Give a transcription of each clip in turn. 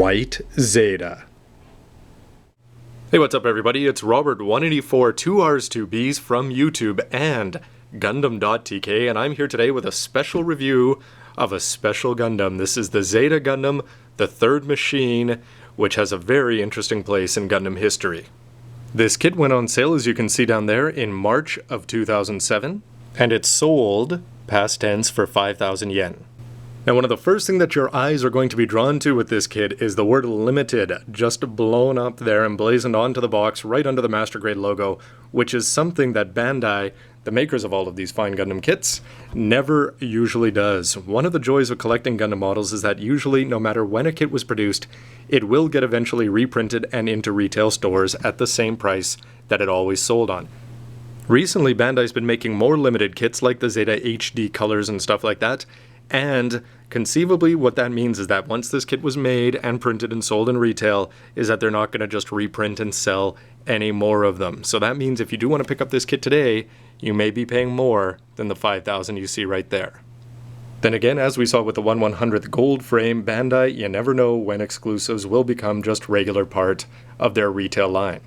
White Zeta. Hey, what's up everybody? It's Robert184, 2Rs2Bs from YouTube and gundam.tk, and I'm here today with a special review of a special Gundam. This is the Zeta Gundam, the third machine, which has a very interesting place in Gundam history. This kit went on sale, as you can see down there, in March of 2007, and it sold, past tense, for 5,000 yen. Now, one of the first things that your eyes are going to be drawn to with this kit is the word limited, just blown up there and blazoned onto the box right under the Master Grade logo, which is something that Bandai, the makers of all of these fine Gundam kits, never usually does. One of the joys of collecting Gundam models is that usually, no matter when a kit was produced, it will get eventually reprinted and into retail stores at the same price that it always sold on. Recently, Bandai's been making more limited kits like the Zeta HD colors and stuff like that, and conceivably what that means is that once this kit was made and printed and sold in retail, is that they're not going to just reprint and sell any more of them. So that means if you do want to pick up this kit today, you may be paying more than the 5,000 you see right there. Then again, as we saw with the 1/100th gold frame, Bandai, you never know when exclusives will become just regular part of their retail line.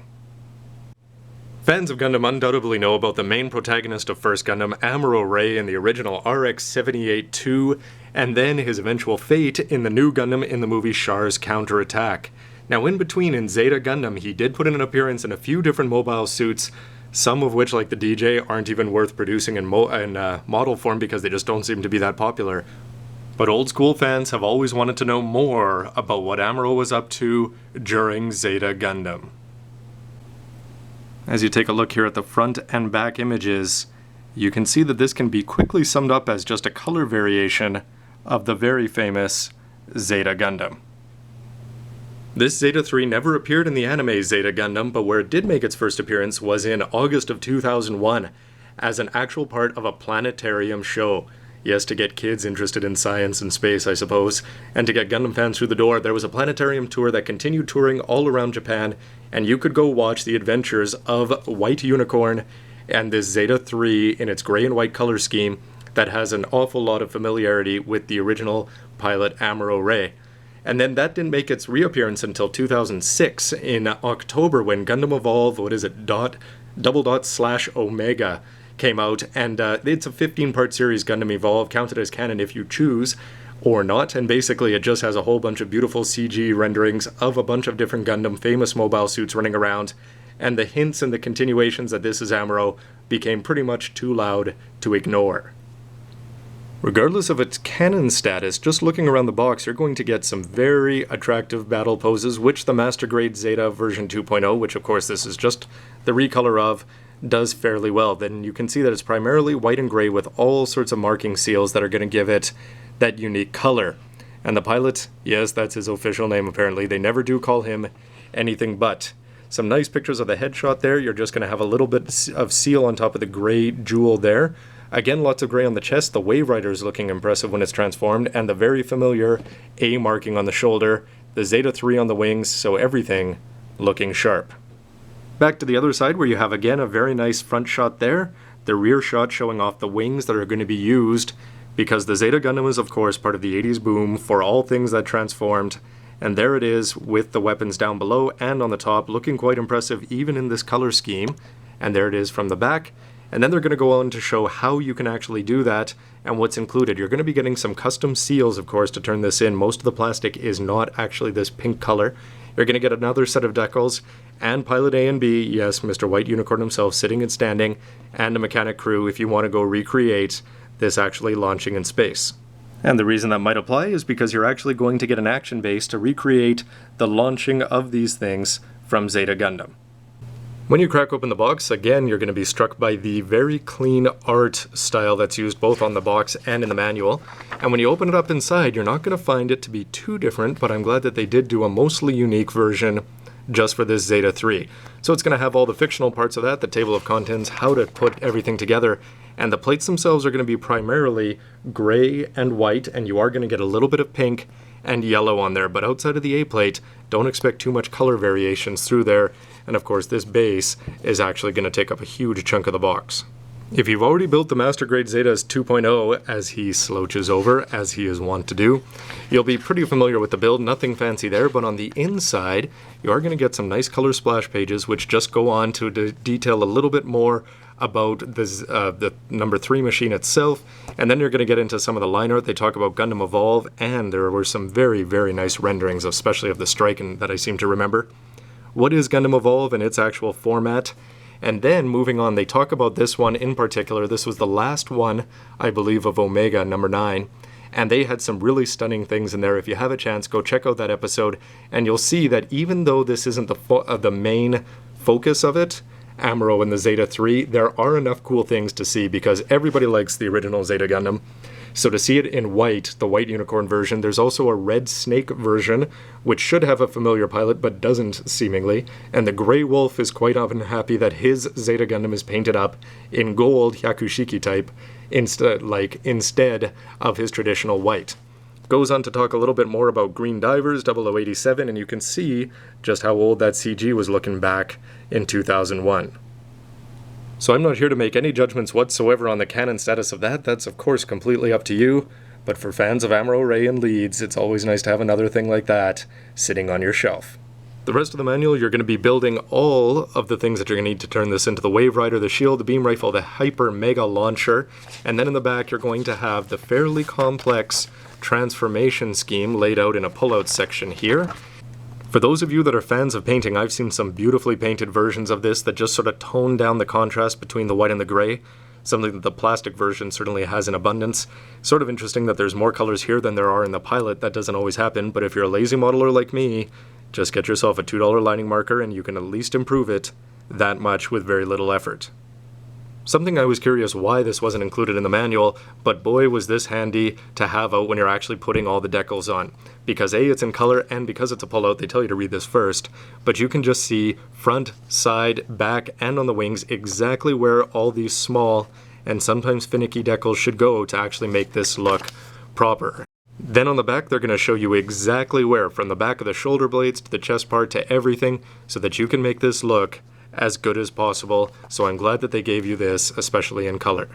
Fans of Gundam undoubtedly know about the main protagonist of First Gundam, Amuro Ray, in the original RX-78-2, and then his eventual fate in the new Gundam in the movie Char's Counterattack. Now, in between, in Zeta Gundam, he did put in an appearance in a few different mobile suits, some of which, like the DJ, aren't even worth producing in model form because they just don't seem to be that popular. But old school fans have always wanted to know more about what Amuro was up to during Zeta Gundam. As you take a look here at the front and back images, you can see that this can be quickly summed up as just a color variation of the very famous Zeta Gundam. This Zeta 3 never appeared in the anime Zeta Gundam, but where it did make its first appearance was in August of 2001 as an actual part of a planetarium show. Yes, to get kids interested in science and space, I suppose, and to get Gundam fans through the door, there was a planetarium tour that continued touring all around Japan, and you could go watch the adventures of White Unicorn and this Zeta 3 in its gray and white color scheme that has an awful lot of familiarity with the original pilot Amuro Ray. And then that didn't make its reappearance until 2006 in October when Gundam Evolve, /Omega came out, and it's a 15-part series, Gundam Evolve, counted as canon if you choose or not, and basically it just has a whole bunch of beautiful CG renderings of a bunch of different Gundam famous mobile suits running around, and the hints and the continuations that this is Amuro became pretty much too loud to ignore. Regardless of its canon status, just looking around the box, you're going to get some very attractive battle poses, which the Master Grade Zeta version 2.0, which of course this is just the recolor of, does fairly well. Then you can see that it's primarily white and gray with all sorts of marking seals that are going to give it that unique color. And the pilot, yes, that's his official name apparently. They never do call him anything but. Some nice pictures of the headshot there. You're just going to have a little bit of seal on top of the gray jewel there. Again, lots of gray on the chest. The Wave Rider is looking impressive when it's transformed, and the very familiar A marking on the shoulder, the Zeta 3 on the wings, so everything looking sharp. Back to the other side where you have again a very nice front shot there, the rear shot showing off the wings that are going to be used, because the Zeta Gundam is of course part of the 80s boom for all things that transformed, and there it is with the weapons down below and on the top, looking quite impressive even in this color scheme, and there it is from the back. And then they're going to go on to show how you can actually do that and what's included. You're going to be getting some custom seals, of course, to turn this in. Most of the plastic is not actually this pink color. You're going to get another set of decals and pilot A and B, yes, Mr. White Unicorn himself sitting and standing, and a mechanic crew if you want to go recreate this actually launching in space. And the reason that might apply is because you're actually going to get an action base to recreate the launching of these things from Zeta Gundam. When you crack open the box, again, you're going to be struck by the very clean art style that's used both on the box and in the manual. And when you open it up inside, you're not going to find it to be too different, but I'm glad that they did do a mostly unique version just for this Zeta 3. So it's going to have all the fictional parts of that, the table of contents, how to put everything together, and the plates themselves are going to be primarily gray and white, and you are going to get a little bit of pink and yellow on there, but outside of the A plate, don't expect too much color variations through there. And of course, this base is actually going to take up a huge chunk of the box. If you've already built the Master Grade Zetas 2.0, as he slouches over, as he is wont to do, you'll be pretty familiar with the build, nothing fancy there, but on the inside, you are going to get some nice color splash pages, which just go on to detail a little bit more about the number 3 machine itself, and then you're going to get into some of the line art. They talk about Gundam Evolve, and there were some very, very nice renderings, especially of the strike, and that I seem to remember. What is Gundam Evolve and its actual format? And then, moving on, they talk about this one in particular. This was the last one, I believe, of Omega, number 9. And they had some really stunning things in there. If you have a chance, go check out that episode. And you'll see that even though this isn't the main focus of it, Amuro and the Zeta 3, there are enough cool things to see because everybody likes the original Zeta Gundam. So to see it in white, the white unicorn version, there's also a red snake version, which should have a familiar pilot, but doesn't seemingly. And the Grey Wolf is quite often happy that his Zeta Gundam is painted up in gold Yakushiki type, instead of his traditional white. Goes on to talk a little bit more about Green Divers 0087, and you can see just how old that CG was looking back in 2001. So I'm not here to make any judgments whatsoever on the canon status of that. That's of course completely up to you. But for fans of Amuro, Ray, and Leeds, it's always nice to have another thing like that sitting on your shelf. The rest of the manual, you're going to be building all of the things that you're going to need to turn this into: the Wave Rider, the shield, the beam rifle, the Hyper Mega Launcher, and then in the back you're going to have the fairly complex transformation scheme laid out in a pullout section here. For those of you that are fans of painting, I've seen some beautifully painted versions of this that just sort of tone down the contrast between the white and the gray, something that the plastic version certainly has in abundance. Sort of interesting that there's more colors here than there are in the pilot. That doesn't always happen, but if you're a lazy modeler like me, just get yourself a $2 lining marker and you can at least improve it that much with very little effort. Something I was curious why this wasn't included in the manual, but boy was this handy to have out when you're actually putting all the decals on. Because A, it's in color, and because it's a pullout, they tell you to read this first, but you can just see front, side, back, and on the wings exactly where all these small and sometimes finicky decals should go to actually make this look proper. Then on the back, they're going to show you exactly where, from the back of the shoulder blades to the chest part to everything, so that you can make this look as good as possible, so I'm glad that they gave you this, especially in color.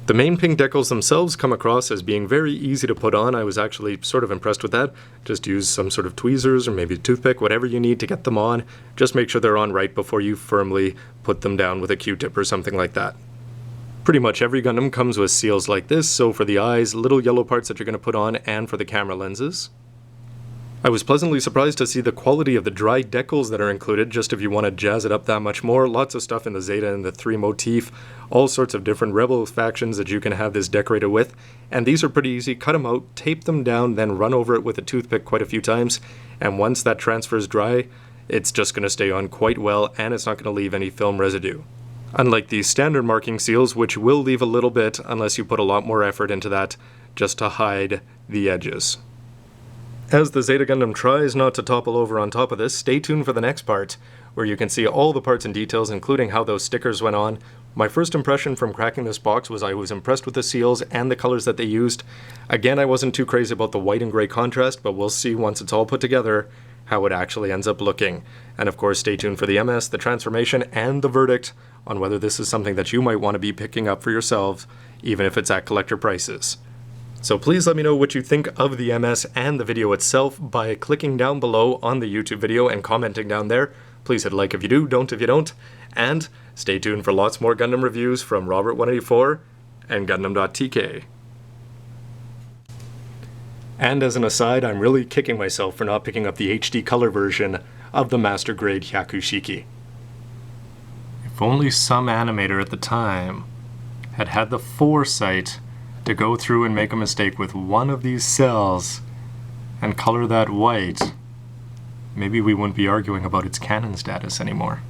The main pink decals themselves come across as being very easy to put on. I was actually sort of impressed with that. Just use some sort of tweezers or maybe a toothpick, whatever you need to get them on. Just make sure they're on right before you firmly put them down with a Q-tip or something like that. Pretty much every Gundam comes with seals like this, so for the eyes, little yellow parts that you're going to put on, and for the camera lenses. I was pleasantly surprised to see the quality of the dry decals that are included, just if you want to jazz it up that much more. Lots of stuff in the Zeta and the 3 motif, all sorts of different rebel factions that you can have this decorated with. And these are pretty easy. Cut them out, tape them down, then run over it with a toothpick quite a few times. And once that transfers dry, it's just going to stay on quite well, and it's not going to leave any film residue. Unlike these standard marking seals, which will leave a little bit unless you put a lot more effort into that, just to hide the edges. As the Zeta Gundam tries not to topple over on top of this, stay tuned for the next part, where you can see all the parts and details, including how those stickers went on. My first impression from cracking this box was I was impressed with the seals and the colors that they used. Again, I wasn't too crazy about the white and gray contrast, but we'll see once it's all put together how it actually ends up looking. And of course, stay tuned for the MS, the transformation, and the verdict on whether this is something that you might want to be picking up for yourselves, even if it's at collector prices. So please let me know what you think of the MS and the video itself by clicking down below on the YouTube video and commenting down there. Please hit like if you do, don't if you don't, and stay tuned for lots more Gundam reviews from Robert184 and gundam.tk. And as an aside, I'm really kicking myself for not picking up the HD color version of the Master Grade Yakushiki. If only some animator at the time had had the foresight to go through and make a mistake with one of these cells and color that white, maybe we wouldn't be arguing about its canon status anymore.